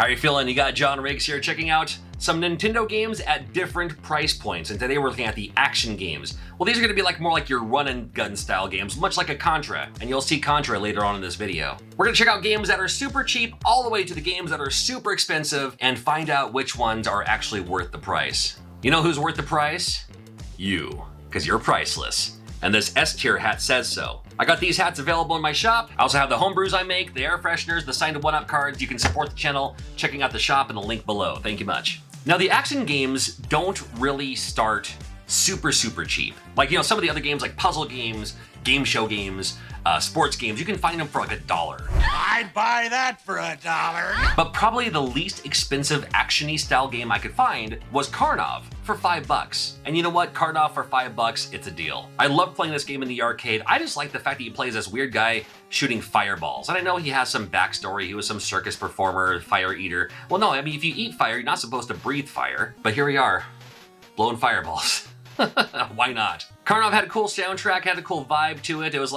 How are you feeling? You got John Riggs here checking out some Nintendo games at different price points, and today we're looking at the action games. Well, these are going to be more like your run and gun style games, much like a Contra, and you'll see Contra later on in this video. We're going to check out games that are super cheap all the way to the games that are super expensive and find out which ones are actually worth the price. You know who's worth the price? You, because you're priceless. And this S-tier hat says so. I got these hats available in my shop. I also have the homebrews I make, the air fresheners, the signed 1-up cards. You can support the channel checking out the shop and the link below. Thank you much. Now, the action games don't really start super cheap. Like, you know, some of the other games like puzzle games, game show games, sports games, you can find them for like $1. I'd buy that for $1. But probably the least expensive action-y style game I could find was Carav for $5. And you know what? Carav for $5, it's a deal. I love playing this game in the arcade. I just like the fact that he plays this weird guy shooting fireballs. And I know he has some backstory. He was some circus performer, fire eater. Well, no, I mean, if you eat fire, you're not supposed to breathe fire. But here we are, blowing fireballs. Why not? Carav had a cool soundtrack, had a cool vibe to it. It was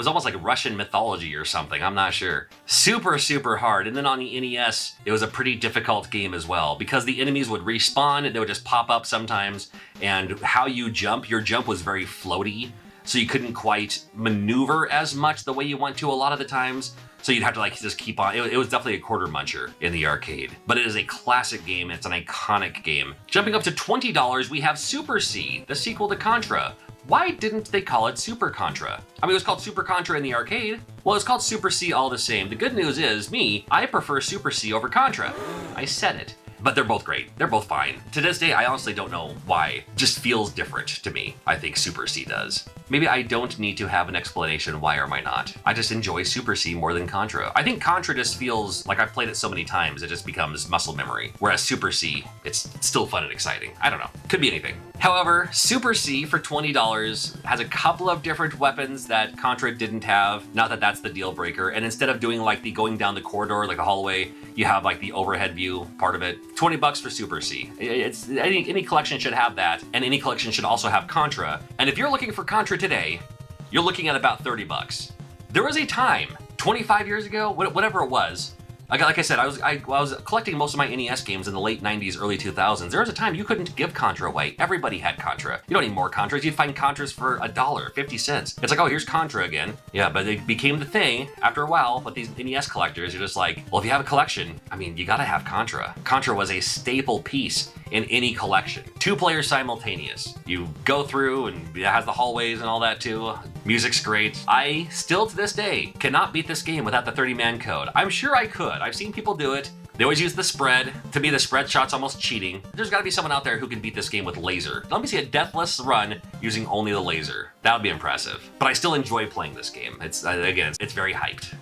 almost like Russian mythology or something, I'm not sure. Super hard. And then on the NES, it was a pretty difficult game as well because the enemies would respawn and they would just pop up sometimes. And how you jump, your jump was very floaty. So you couldn't quite maneuver as much the way you want to a lot of the times. So you'd have to just keep on. It was definitely a quarter muncher in the arcade, but it is a classic game. It's an iconic game. Jumping up to $20, we have Super C, the sequel to Contra. Why didn't they call it Super Contra? I mean, it was called Super Contra in the arcade. Well, it's called Super C all the same. The good news is, I prefer Super C over Contra. I said it. But they're both great. They're both fine. To this day, I honestly don't know why. It just feels different to me. I think Super C does. Maybe I don't need to have an explanation why or why not. I just enjoy Super C more than Contra. I think Contra just feels like I've played it so many times, it just becomes muscle memory. Whereas Super C, it's still fun and exciting. I don't know. Could be anything. However, Super C for $20 has a couple of different weapons that Contra didn't have. Not that that's the deal breaker. And instead of doing the going down the corridor, like a hallway, you have the overhead view part of it. $20 for Super C. It's any collection should have that, and any collection should also have Contra. And if you're looking for Contra today, you're looking at about $30. There was a time, 25 years ago, whatever it was. Like I said, I was collecting most of my NES games in the late 90s, early 2000s. There was a time you couldn't give Contra away. Everybody had Contra. You don't need more Contras. You'd find Contras for $1, 50 cents. It's like, oh, here's Contra again. Yeah, but it became the thing after a while. But these NES collectors, you're just like, well, if you have a collection, I mean, you gotta have Contra. Contra was a staple piece in any collection. 2 players simultaneous. You go through and it has the hallways and all that too. Music's great. I still to this day cannot beat this game without the 30-man code. I'm sure I could. I've seen people do it. They always use the spread. To me, the spread shot's almost cheating. There's gotta be someone out there who can beat this game with laser. Let me see a deathless run using only the laser. That would be impressive. But I still enjoy playing this game. It's very hyped.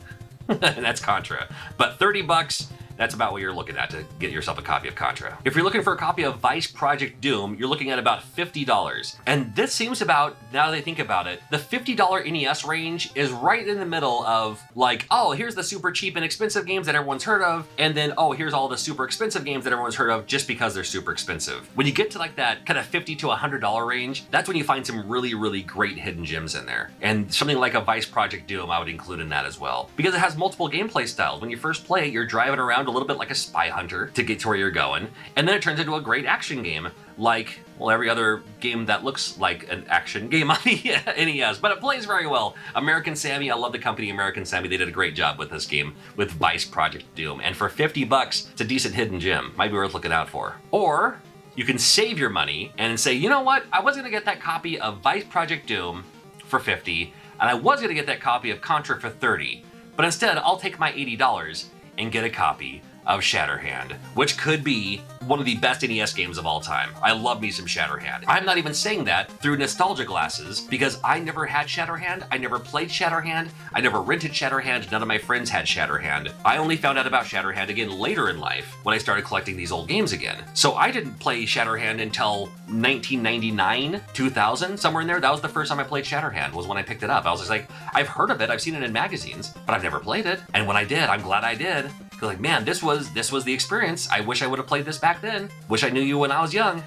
And that's Contra. But $30, that's about what you're looking at to get yourself a copy of Contra. If you're looking for a copy of Vice Project Doom, you're looking at about $50. And this seems about, now that I think about it, the $50 NES range is right in the middle of oh, here's the super cheap and expensive games that everyone's heard of, and then, oh, here's all the super expensive games that everyone's heard of just because they're super expensive. When you get to that kind of $50 to $100 range, that's when you find some really great hidden gems in there. And something like a Vice Project Doom, I would include in that as well. Because it has multiple gameplay styles. When you first play it, you're driving around a little bit like a spy hunter to get to where you're going, and then it turns into a great action game like, well, every other game that looks like an action game on the NES, but it plays very well. American Sammy, I love the company American Sammy. They did a great job with this game with Vice Project Doom, and for $50, it's a decent hidden gem. Might be worth looking out for. Or you can save your money and say, you know what, I was gonna get that copy of Vice Project Doom for $50, and I was gonna get that copy of Contra for $30, but instead I'll take my $80 and get a copy of Shatter Hand, which could be one of the best NES games of all time. I love me some Shatter Hand. I'm not even saying that through nostalgia glasses because I never had Shatter Hand, I never played Shatter Hand, I never rented Shatter Hand, none of my friends had Shatter Hand. I only found out about Shatter Hand again later in life when I started collecting these old games again. So I didn't play Shatter Hand until 1999, 2000, somewhere in there. That was the first time I played Shatter Hand, was when I picked it up. I was just like, I've heard of it, I've seen it in magazines, but I've never played it. And when I did, I'm glad I did. Like, man, this was the experience. I wish I would have played this back then. Wish I knew you when I was young.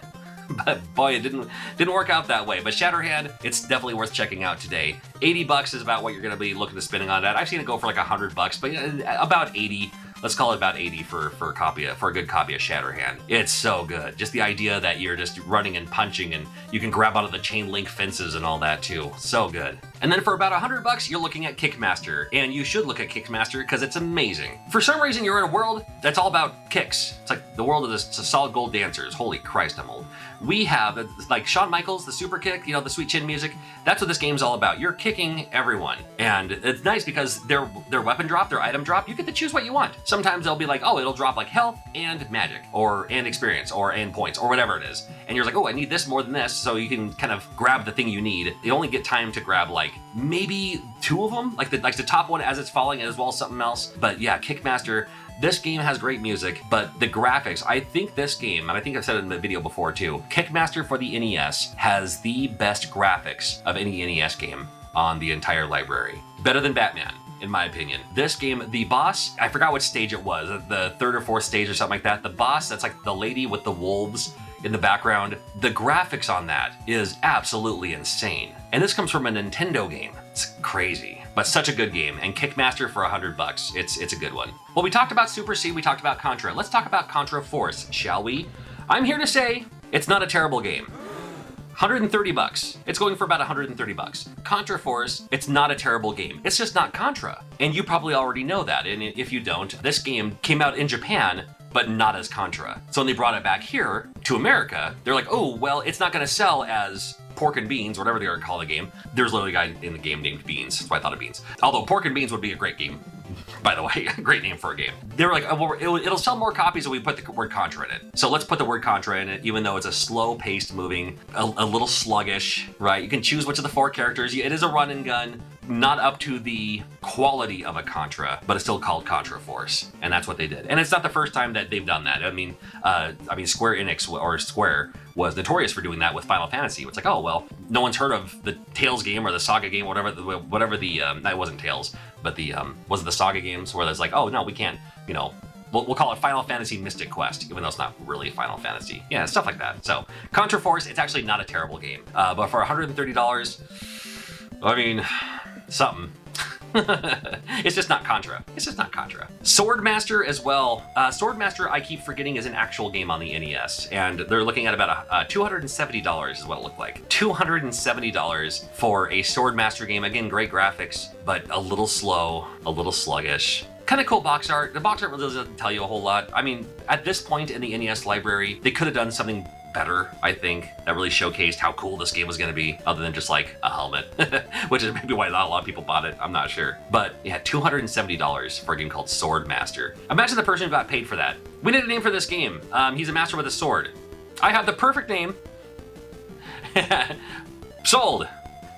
But boy, it didn't work out that way. But Shatter Hand, it's definitely worth checking out today. $80 is about what you're gonna be looking to spending on that. I've seen it go for like $100, but about 80. let's call it about 80 for a good copy of Shatter Hand. It's so good. Just the idea that you're just running and punching and you can grab out of the chain link fences and all that too. So good. And then for about $100, you're looking at Kickmaster, and you should look at Kickmaster because it's amazing. For some reason, you're in a world that's all about kicks. It's like the world of the solid gold dancers. Holy Christ, I'm old. We have, like Shawn Michaels, the super kick, the sweet chin music. That's what this game's all about. You're kicking everyone. And it's nice because their weapon drop, their item drop, you get to choose what you want. Sometimes they'll be like, oh, it'll drop like health and magic, and experience, and points, or whatever it is. And you're like, oh, I need this more than this, so you can kind of grab the thing you need. You only get time to grab like maybe 2 of them, like the top one as it's falling, as well as something else. But yeah, Kickmaster. This game has great music, but the graphics, I think this game, and I think I've said it in the video before too, Kickmaster for the NES has the best graphics of any NES game on the entire library. Better than Batman, in my opinion. This game, the boss, I forgot what stage it was, the 3rd or 4th stage or something like that. The boss, that's like the lady with the wolves in the background. The graphics on that is absolutely insane. And this comes from a Nintendo game. It's crazy, but such a good game. And Kickmaster for $100, it's a good one. Well, we talked about Super C, we talked about Contra. Let's talk about Contra Force, shall we? I'm here to say it's not a terrible game. $130. It's going for about $130. Contra Force, it's not a terrible game. It's just not Contra. And you probably already know that. And if you don't, this game came out in Japan, but not as Contra. So when they brought it back here to America, they're like, oh, well, it's not gonna sell as Pork and Beans, whatever they are call the game. There's literally a guy in the game named Beans, that's why I thought of Beans. Although Pork and Beans would be a great game, by the way, great name for a game. They were like, oh, well, it'll sell more copies if we put the word Contra in it. So let's put the word Contra in it, even though it's a slow-paced moving, a little sluggish, right? You can choose which of the 4 characters. It is a run and gun, not up to the quality of a Contra, but it's still called Contra Force, and that's what they did. And it's not the first time that they've done that. I mean, Square Enix, or Square, was notorious for doing that with Final Fantasy. It's like, oh, well, no one's heard of the Tales game or the Saga game, whatever the, that wasn't Tales, but was it the Saga games where it's like, oh, no, we can't, we'll call it Final Fantasy Mystic Quest, even though it's not really Final Fantasy. Yeah, stuff like that. So, Contra Force, it's actually not a terrible game. But for $130, I mean, something. It's just not Contra. It's just not Contra. Swordmaster as well. Swordmaster, I keep forgetting, is an actual game on the NES, and they're looking at about $270 is what it looked like. $270 for a Swordmaster game. Again, great graphics, but a little slow, a little sluggish. Kind of cool box art. The box art really doesn't tell you a whole lot. I mean, at this point in the NES library, they could have done something better, I think, that really showcased how cool this game was going to be, other than just like a helmet, which is maybe why not a lot of people bought it. I'm not sure. But yeah, $270 for a game called Swordmaster. Imagine the person who got paid for that. We need a name for this game. He's a master with a sword. I have the perfect name. Sold.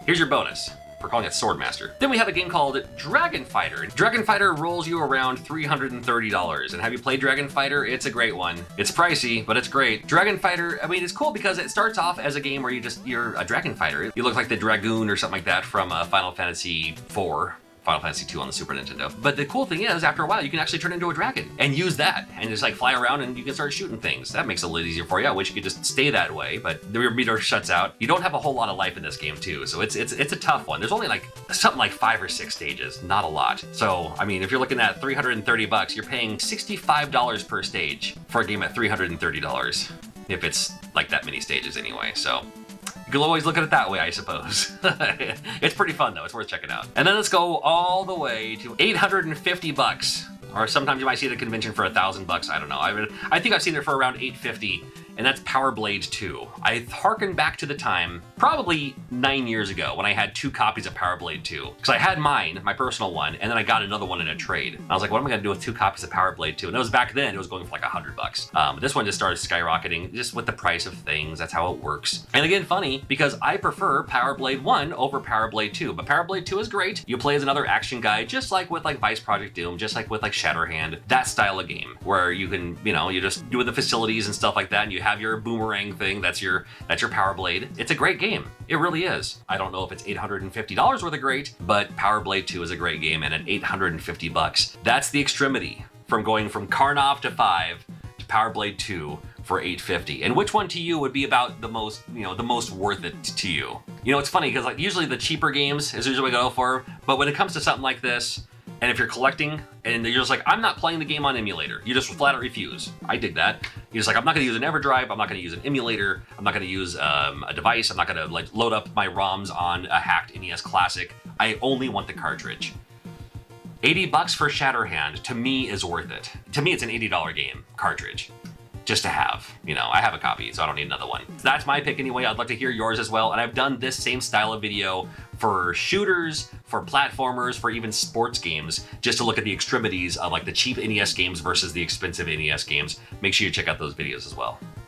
Here's your bonus for calling it Swordmaster. Then we have a game called Dragon Fighter. Dragon Fighter rolls you around $330. And have you played Dragon Fighter? It's a great one. It's pricey, but it's great. Dragon Fighter, I mean, it's cool because it starts off as a game where you're a dragon fighter. You look like the Dragoon or something like that from Final Fantasy IV. Final Fantasy II on the Super Nintendo. But the cool thing is, after a while, you can actually turn into a dragon and use that and just like fly around and you can start shooting things. That makes it a little easier for you. I wish you could just stay that way, but your meter shuts out. You don't have a whole lot of life in this game too, so it's a tough one. There's only like something like 5 or 6 stages, not a lot. So, I mean, if you're looking at $330, you're paying $65 per stage for a game at $330. If it's like that many stages anyway, so. You can always look at it that way, I suppose. It's pretty fun though, it's worth checking out. And then let's go all the way to $850. Or sometimes you might see it at a convention for $1,000, I don't know. I think I've seen it for around $850, and that's Power Blade 2. I harken back to the time, probably 9 years ago, when I had 2 copies of Power Blade 2. Because I had mine, my personal one, and then I got another one in a trade. And I was like, what am I gonna do with 2 copies of Power Blade 2? And it was back then, it was going for like $100. But this one just started skyrocketing, just with the price of things, that's how it works. And again, funny, because I prefer Power Blade 1 over Power Blade 2, but Power Blade 2 is great. You play as another action guy, just like with like Vice Project Doom, just like with like Shatter Hand, that style of game, where you can, you just do the facilities and stuff like that, and you have your boomerang thing, that's your Power Blade. It's a great game. It really is. I don't know if it's $850 worth of great, but Power Blade 2 is a great game, and at $850, that's the extremity from going from Carav to 5 to Power Blade 2 for $850. And which one to you would be about the most, the most worth it to you? It's funny because like usually the cheaper games is usually what I go for, but when it comes to something like this, And if you're collecting and you're just like, I'm not playing the game on emulator, you just flat out refuse. I dig that. You're just like, I'm not gonna use an EverDrive, I'm not gonna use an emulator, I'm not gonna use a device, I'm not gonna like load up my ROMs on a hacked NES Classic. I only want the cartridge. $80 for Shatter Hand, to me, is worth it. To me, it's an $80 game, cartridge. Just to have, you know, I have a copy, so I don't need another one. So that's my pick anyway. I'd like to hear yours as well. And I've done this same style of video for shooters, for platformers, for even sports games, just to look at the extremities of like the cheap NES games versus the expensive NES games. Make sure you check out those videos as well.